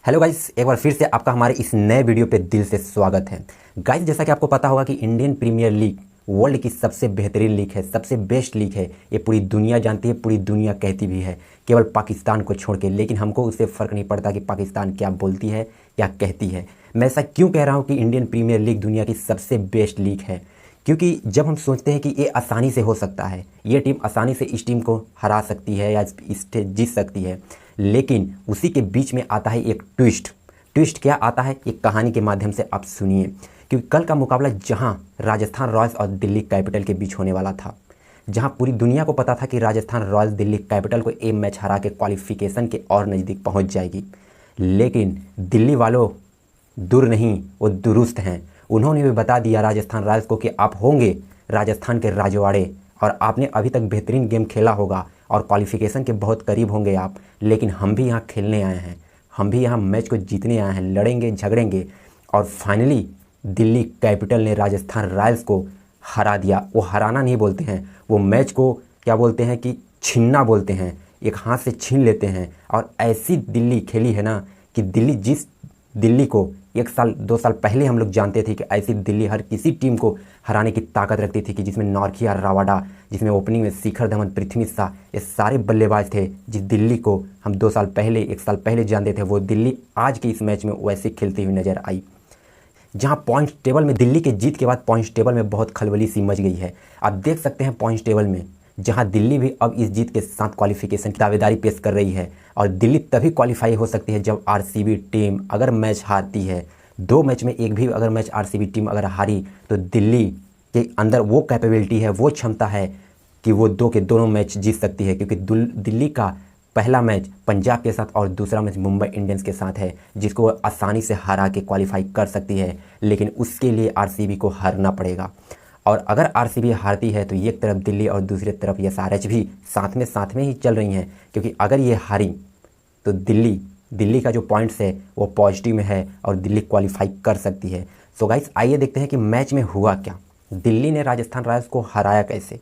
Hello guys, एक बार फिर से आपका हमारे इस नए वीडियो पे दिल से स्वागत है। गाइस, जैसा कि आपको पता होगा कि इंडियन प्रीमियर लीग वर्ल्ड की सबसे बेहतरीन लीग है, सबसे बेस्ट लीग है। ये पूरी दुनिया जानती है, पूरी दुनिया कहती भी है, केवल पाकिस्तान को छोड़ के। लेकिन हमको उससे फ़र्क नहीं पड़ता कि पाकिस्तान क्या बोलती है, क्या कहती है। मैं ऐसा क्यों कह रहा हूँ कि इंडियन प्रीमियर लीग दुनिया की सबसे बेस्ट लीग है? क्योंकि जब हम सोचते हैं कि ये आसानी से हो सकता है, ये टीम आसानी से इस टीम को हरा सकती है या इससे जीत सकती है, लेकिन उसी के बीच में आता है एक ट्विस्ट क्या आता है, एक कहानी के माध्यम से आप सुनिए। क्योंकि कल का मुकाबला जहां राजस्थान रॉयल्स और दिल्ली कैपिटल के बीच होने वाला था, जहां पूरी दुनिया को पता था कि राजस्थान रॉयल्स दिल्ली कैपिटल को एक मैच हरा के क्वालिफिकेशन के और नज़दीक पहुंच जाएगी, लेकिन दिल्ली वालों दूर नहीं, वो दुरुस्त हैं। उन्होंने भी बता दिया राजस्थान रॉयल्स को कि आप होंगे राजस्थान के राजवाड़े और आपने अभी तक बेहतरीन गेम खेला होगा और क्वालिफिकेशन के बहुत करीब होंगे आप, लेकिन हम भी यहाँ खेलने आए हैं, हम भी यहाँ मैच को जीतने आए हैं, लड़ेंगे झगड़ेंगे। और फाइनली दिल्ली कैपिटल ने राजस्थान रॉयल्स को हरा दिया। वो हराना नहीं बोलते हैं, वो मैच को क्या बोलते हैं कि छीनना बोलते हैं। एक हाथ से छीन लेते हैं। और ऐसी दिल्ली खेली है ना कि दिल्ली को 1 साल 2 साल पहले हम लोग जानते थे कि ऐसी दिल्ली हर किसी टीम को हराने की ताकत रखती थी, कि जिसमें नौरखिया रावाडा, जिसमें ओपनिंग में शिखर धवन, पृथ्वी शॉ, ये सारे बल्लेबाज थे। जिस दिल्ली को हम 2 साल पहले 1 साल पहले जानते थे, वो दिल्ली आज के इस मैच में वैसे खेलती हुई नजर आई। जहां पॉइंट्स टेबल में दिल्ली के जीत के बाद पॉइंट्स टेबल में बहुत खलबली सी मच गई है। आप देख सकते हैं पॉइंट्स टेबल में, जहां दिल्ली भी अब इस जीत के साथ क्वालिफिकेशन की दावेदारी पेश कर रही है। और दिल्ली तभी क्वालिफाई हो सकती है जब आरसीबी टीम अगर मैच हारती है। 2 मैच में एक भी अगर मैच आरसीबी टीम अगर हारी तो दिल्ली के अंदर वो कैपेबिलिटी है, वो क्षमता है कि वो 2 के दोनों मैच जीत सकती है। क्योंकि दिल्ली का पहला मैच पंजाब के साथ और दूसरा मैच मुंबई इंडियंस के साथ है, जिसको वो आसानी से हरा के क्वालिफाई कर सकती है। लेकिन उसके लिए आरसीबी को हारना पड़ेगा। और अगर आरसीबी हारती है तो एक तरफ दिल्ली और दूसरी तरफ एसआरएच भी साथ में ही चल रही हैं। क्योंकि अगर ये हारी तो दिल्ली का जो पॉइंट्स है वो पॉजिटिव में है और दिल्ली क्वालिफाई कर सकती है। सो गाइस, आइए देखते हैं कि मैच में हुआ क्या, दिल्ली ने राजस्थान रॉयल्स को हराया कैसे,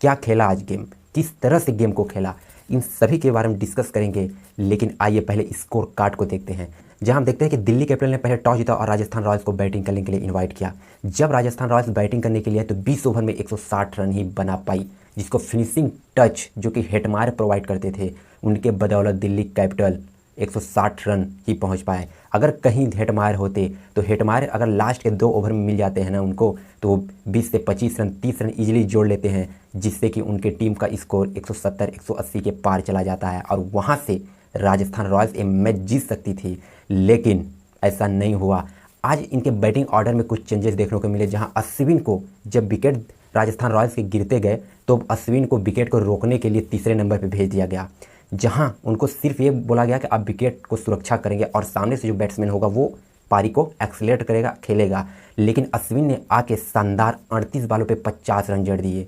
क्या खेला आज गेम, किस तरह से गेम को खेला, इन सभी के बारे में डिस्कस करेंगे। लेकिन आइए पहले स्कोर कार्ड को देखते हैं, जहां हम देखते हैं कि दिल्ली कैपिटल ने पहले टॉस जीता और राजस्थान रॉयल्स को बैटिंग करने के लिए इनवाइट किया। जब राजस्थान रॉयल्स बैटिंग करने के लिए तो 20 ओवर में 160 रन ही बना पाई, जिसको फिनिशिंग टच जो कि हेटमायर प्रोवाइड करते थे, उनके बदौलत दिल्ली कैपिटल 160 रन ही पहुंच पाए। अगर कहीं हेटमायर होते तो हेटमायर अगर लास्ट के 2 ओवर में मिल जाते हैं ना उनको, तो 20 से 25 रन 30 रन इजीली जोड़ लेते हैं, जिससे कि उनके टीम का स्कोर 170 180 के पार चला जाता है और वहां से राजस्थान रॉयल्स ये मैच जीत सकती थी। लेकिन ऐसा नहीं हुआ। आज इनके बैटिंग ऑर्डर में कुछ चेंजेस देखने को मिले, जहां अश्विन को जब विकेट राजस्थान रॉयल्स के गिरते गए तो अश्विन को विकेट को रोकने के लिए तीसरे नंबर पर भेज दिया गया, जहां उनको सिर्फ ये बोला गया कि आप विकेट को सुरक्षा करेंगे और सामने से जो बैट्समैन होगा वो पारी को एक्सीलरेट करेगा, खेलेगा। लेकिन अश्विन ने आके शानदार 38 बॉलों पे 50 रन जड़ दिए,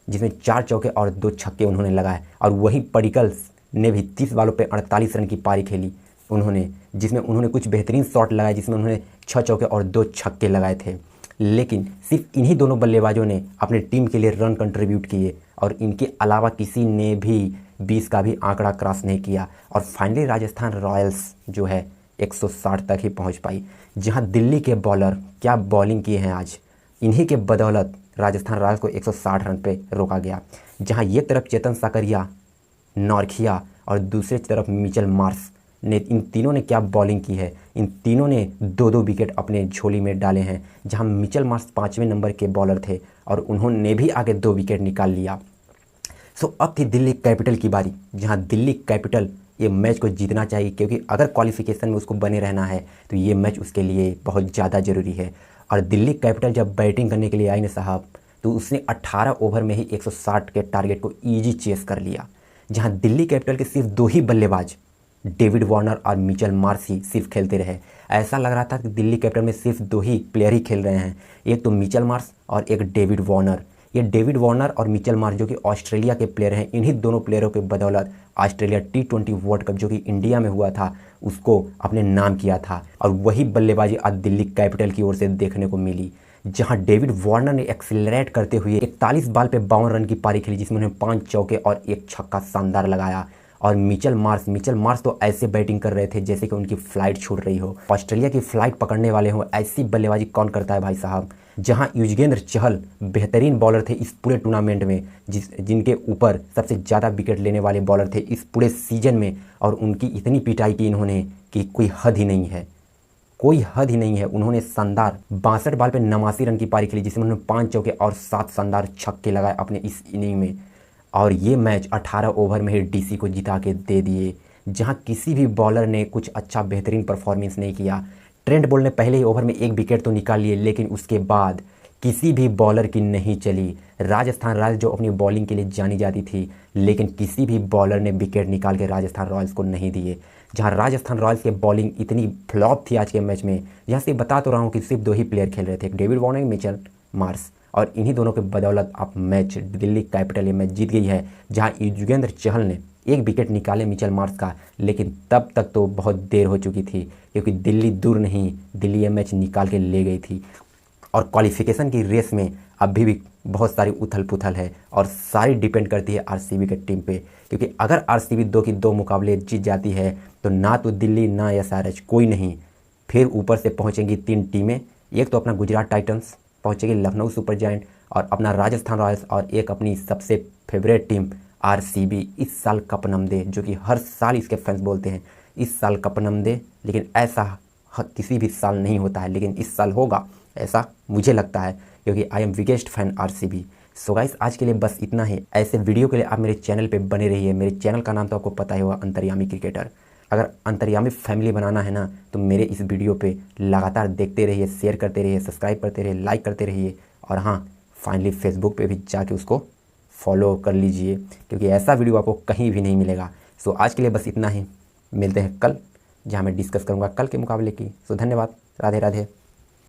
जिसमें 4 चौके और 2 छक्के उन्होंने लगाए। और वहीं पडिक्कल्स ने भी 30 बॉलों पे 48 रन की पारी खेली उन्होंने, जिसमें उन्होंने कुछ बेहतरीन शॉट लगाए, जिसमें उन्होंने 6 चौके और 2 छक्के लगाए थे। लेकिन सिर्फ इन्हीं दोनों बल्लेबाजों ने अपने टीम के लिए रन कंट्रीब्यूट किए और इनके अलावा किसी ने भी 20 का भी आंकड़ा क्रॉस नहीं किया। और फाइनली राजस्थान रॉयल्स जो है 160 तक ही पहुंच पाई। जहां दिल्ली के बॉलर क्या बॉलिंग किए हैं आज, इन्हीं के बदौलत राजस्थान रॉयल्स को 160 रन पे रोका गया। जहां एक तरफ चेतन साकरिया, नौरखिया और दूसरी तरफ मिचेल मार्श ने, इन तीनों ने क्या बॉलिंग की है। इन तीनों ने 2-2 विकेट अपने झोली में डाले हैं। जहां मिचेल मार्श 5वें नंबर के बॉलर थे और उन्होंने भी आगे 2 विकेट निकाल लिया। सो अब थी दिल्ली कैपिटल की बारी, जहां दिल्ली कैपिटल ये मैच को जीतना चाहिए, क्योंकि अगर क्वालिफिकेशन में उसको बने रहना है तो ये मैच उसके लिए बहुत ज़्यादा ज़रूरी है। और दिल्ली कैपिटल जब बैटिंग करने के लिए आई ना साहब, तो उसने 18 ओवर में ही 160 के टारगेट को ईजी चेस कर लिया। जहां दिल्ली कैपिटल के सिर्फ 2 ही बल्लेबाज, डेविड वार्नर और मिचेल मार्श ही सिर्फ खेलते रहे। ऐसा लग रहा था कि दिल्ली कैपिटल में सिर्फ 2 ही प्लेयर ही खेल रहे हैं, एक तो मिचेल मार्श और एक डेविड वार्नर। ये डेविड वार्नर और मिचेल मार्श जो कि ऑस्ट्रेलिया के प्लेयर हैं, इन्हीं दोनों प्लेयरों के बदौलत ऑस्ट्रेलिया T20 वर्ल्ड कप जो कि इंडिया में हुआ था उसको अपने नाम किया था। और वही बल्लेबाजी आज दिल्ली कैपिटल की ओर से देखने को मिली, जहां डेविड वार्नर ने एक्सीलरेट करते हुए 41 बॉल पे 52 रन की पारी खेली, जिसमें उन्होंने 5 चौके और 1 छक्का शानदार लगाया। और मिचेल मार्श तो ऐसे बैटिंग कर रहे थे जैसे कि उनकी फ्लाइट छूट रही हो, ऑस्ट्रेलिया की फ्लाइट पकड़ने वाले हो। ऐसी बल्लेबाजी कौन करता है भाई साहब। जहां युजवेंद्र चहल बेहतरीन बॉलर थे इस पूरे टूर्नामेंट में, जिनके ऊपर सबसे ज़्यादा विकेट लेने वाले बॉलर थे इस पूरे सीजन में, और उनकी इतनी पिटाई की इन्होंने कि कोई हद ही नहीं है, कोई हद ही नहीं है। उन्होंने शानदार 62 बॉल पे 89 रन की पारी खेली, जिसमें उन्होंने 5 चौके और 7 शानदार छक्के लगाए अपने इस इनिंग में। और ये मैच 18 ओवर में ही डीसी को जिता के दे दिए, जहां किसी भी बॉलर ने कुछ अच्छा बेहतरीन परफॉर्मेंस नहीं किया। ट्रेंट बोल्ट ने पहले ही ओवर में 1 विकेट तो निकाल लिए, लेकिन उसके बाद किसी भी बॉलर की नहीं चली। राजस्थान रॉयल्स जो अपनी बॉलिंग के लिए जानी जाती थी, लेकिन किसी भी बॉलर ने विकेट निकाल के राजस्थान रॉयल्स को नहीं दिए। जहां राजस्थान रॉयल्स की बॉलिंग इतनी फ्लॉप थी आज के मैच में, यहाँ से बता तो रहा हूँ कि सिर्फ 2 ही प्लेयर खेल रहे थे, डेविड वार्नर, मिचेल मार्श, और इन्हीं दोनों के बदौलत अब मैच दिल्ली कैपिटल ये मैच जीत गई है। जहां युजवेंद्र चहल ने 1 विकेट निकाले मिचेल मार्श का, लेकिन तब तक तो बहुत देर हो चुकी थी, क्योंकि दिल्ली दूर नहीं, दिल्ली ये मैच निकाल के ले गई थी। और क्वालिफिकेशन की रेस में अभी भी बहुत सारी उथल पुथल है, और सारी डिपेंड करती है आरसीबी के टीम पे, क्योंकि अगर आरसीबी 2 की 2 मुकाबले जीत जाती है तो ना तो दिल्ली ना एसआरएच कोई नहीं, फिर ऊपर से पहुंचेंगी 3 टीमें। एक तो अपना गुजरात टाइटंस पहुंचेगी, लखनऊ सुपर जायंट, और अपना राजस्थान रॉयल्स, और एक अपनी सबसे फेवरेट टीम आरसीबी। इस साल कपनम दे, जो कि हर साल इसके फैंस बोलते हैं इस साल कपनम दे, लेकिन ऐसा किसी भी साल नहीं होता है, लेकिन इस साल होगा ऐसा मुझे लगता है, क्योंकि I am biggest fan RCB. So guys, आज के लिए बस इतना ही। ऐसे वीडियो के लिए आप मेरे चैनल पे बने रहिए। मेरे चैनल का नाम तो आपको पता ही होगा, अंतर्यामी क्रिकेटर। अगर अंतर्यामी फैमिली बनाना है ना, तो मेरे इस वीडियो पे लगातार देखते रहिए, शेयर करते रहिए, सब्सक्राइब करते रहिए, लाइक करते रहिए, और हाँ, फाइनली फेसबुक पे भी जाके उसको फॉलो कर लीजिए, क्योंकि ऐसा वीडियो आपको कहीं भी नहीं मिलेगा। सो आज के लिए बस इतना ही, मिलते हैं कल, जहाँ मैं डिस्कस करूँगा कल के मुकाबले की। सो धन्यवाद, राधे राधे।